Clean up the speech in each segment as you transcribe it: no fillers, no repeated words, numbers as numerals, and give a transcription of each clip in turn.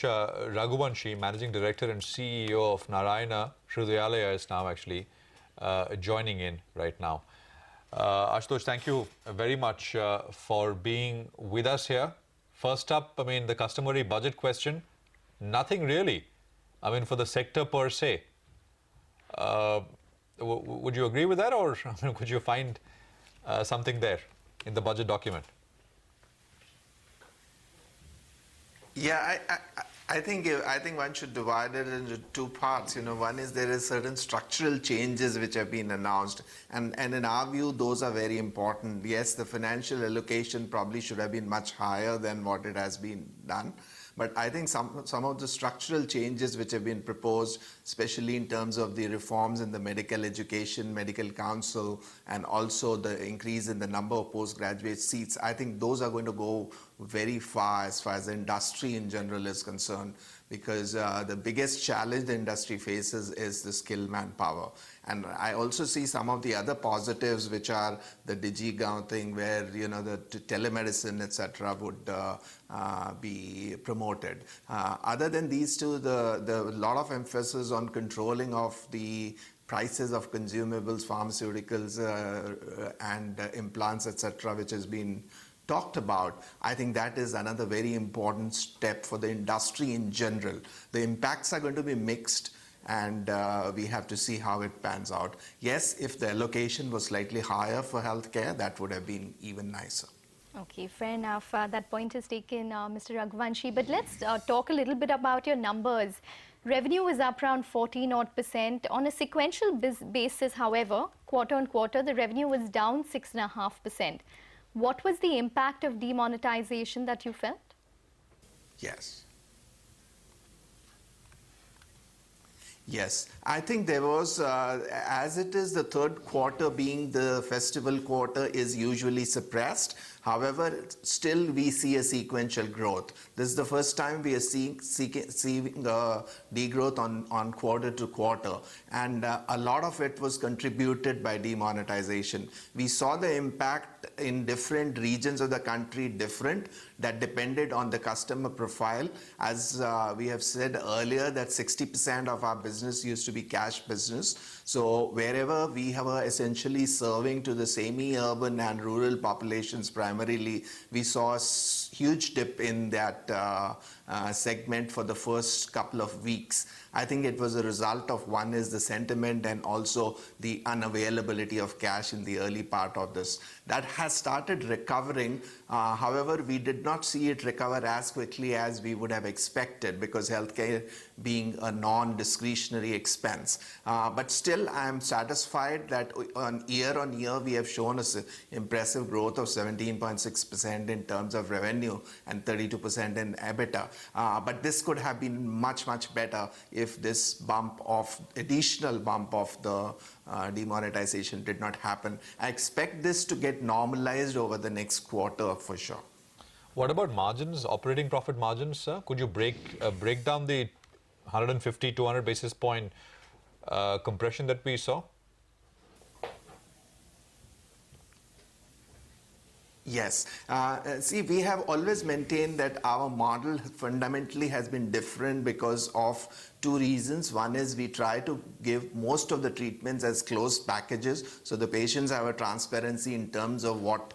Raghuvanshi, Managing Director and CEO of Narayana Hrudayalaya, is now actually joining in right now. Ashutosh, thank you very much for being with us here. First up, I mean, the customary budget question. Nothing really, I mean, for the sector per se. Would you agree with that, or could you find something there in the budget document? Yeah, I think one should divide it into two parts. You know, one is there is certain structural changes which have been announced, and in our view, those are very important. Yes, the financial allocation probably should have been much higher than what it has been done. But I think some of the structural changes which have been proposed, especially in terms of the reforms in the medical education, medical council, and also the increase in the number of postgraduate seats, I think those are going to go very far as the industry in general is concerned, because the biggest challenge the industry faces is the skilled manpower. And I also see some of the other positives, which are the DigiGov thing, where, you know, the telemedicine, etc., would be promoted. Other than these two, the lot of emphasis on controlling of the prices of consumables, pharmaceuticals, and implants, etc., which has been talked about, I think that is another very important step for the industry in general. The impacts are going to be mixed, and we have to see how it pans out. Yes, if the allocation was slightly higher for healthcare, that would have been even nicer. Okay, fair enough. That point is taken, Mr. Raghuvanshi. But let's talk a little bit about your numbers. Revenue is up around 14% on a sequential basis. However, quarter on quarter, the revenue was down 6.5%. What was the impact of demonetization that you felt? Yes. Yes, I think there was, as it is, the third quarter being the festival quarter is usually suppressed. However, still we see a sequential growth. This is the first time we are seeing degrowth on quarter to quarter. And a lot of it was contributed by demonetization. We saw the impact in different regions of the country different. That depended on the customer profile. As we have said earlier, that 60% of our business used to be cash business. So wherever we were essentially serving to the semi-urban and rural populations primarily, we saw a huge dip in that segment for the first couple of weeks. I think it was a result of, one is the sentiment and also the unavailability of cash in the early part of this. That has started recovering. However, we did not see it recover as quickly as we would have expected, because healthcare being a non-discretionary expense. But still, I am satisfied that on year we have shown us impressive growth of 17.6% in terms of revenue and 32% in EBITDA. But this could have been much better if this additional bump of the demonetization did not happen. I expect this to get normalized over the next quarter for sure. What about margins, operating profit margins, sir? Could you break down the 150, 200 basis point compression that we saw? Yes. See, we have always maintained that our model fundamentally has been different because of two reasons. One is we try to give most of the treatments as closed packages, so the patients have a transparency in terms of what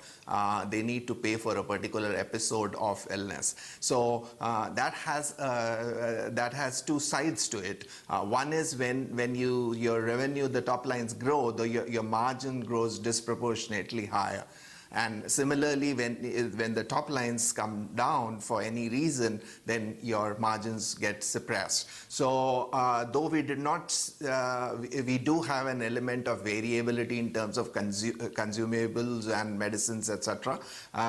they need to pay for a particular episode of illness. So that has two sides to it. One is when your revenue, the top lines grow, your margin grows disproportionately higher. And similarly, when the top lines come down for any reason, then your margins get suppressed. So though we did not, we do have an element of variability in terms of consumables and medicines, etc.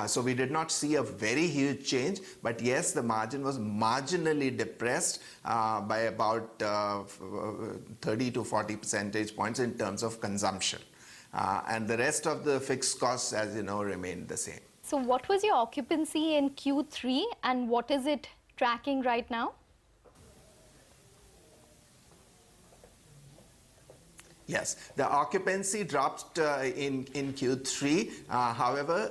So we did not see a very huge change, but yes, the margin was marginally depressed by about 30 to 40 percentage points in terms of consumption. And the rest of the fixed costs, as you know, remained the same. So what was your occupancy in Q3 and what is it tracking right now? Yes, the occupancy dropped in Q3. However,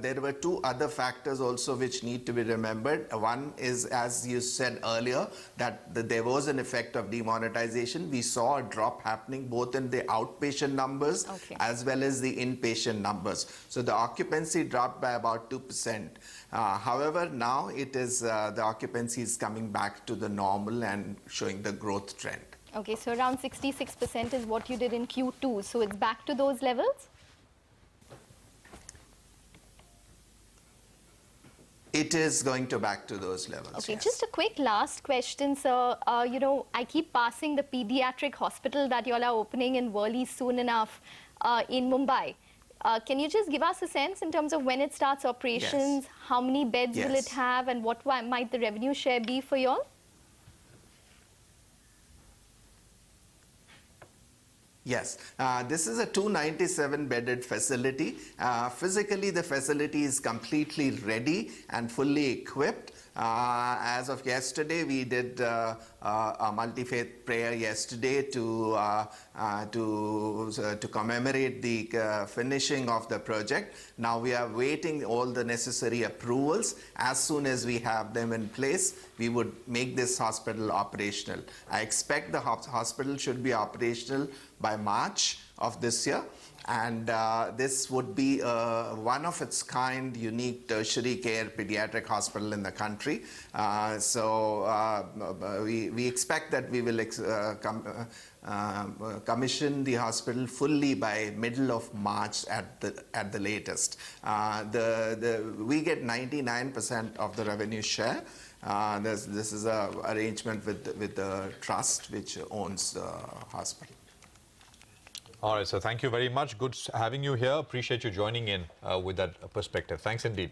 there were two other factors also which need to be remembered. One is, as you said earlier, that there was an effect of demonetization. We saw a drop happening both in the outpatient numbers as well as the inpatient numbers. So the occupancy dropped by about 2%. However, now it is the occupancy is coming back to the normal and showing the growth trend. Okay, so around 66% is what you did in Q2. So it's back to those levels? It is going to back to those levels. Okay, yes. just a quick last question, sir. I keep passing the pediatric hospital that you all are opening in Worli soon enough in Mumbai. Can you just give us a sense in terms of when it starts operations, how many beds will it have, and what might the revenue share be for you all? Yes, this is a 297-bedded facility. Physically, the facility is completely ready and fully equipped. As of yesterday, we did a multi-faith prayer yesterday to commemorate the finishing of the project. Now we are waiting all the necessary approvals. As soon as we have them in place, we would make this hospital operational. I expect the hospital should be operational by March of this year, and this would be one of its kind unique tertiary care pediatric hospital in the country. We expect that we will commission the hospital fully by middle of March at the latest. We get 99% of the revenue share. This is an arrangement with the trust which owns the hospital. All right, so thank you very much. Good having you here. Appreciate you joining in with that perspective. Thanks indeed.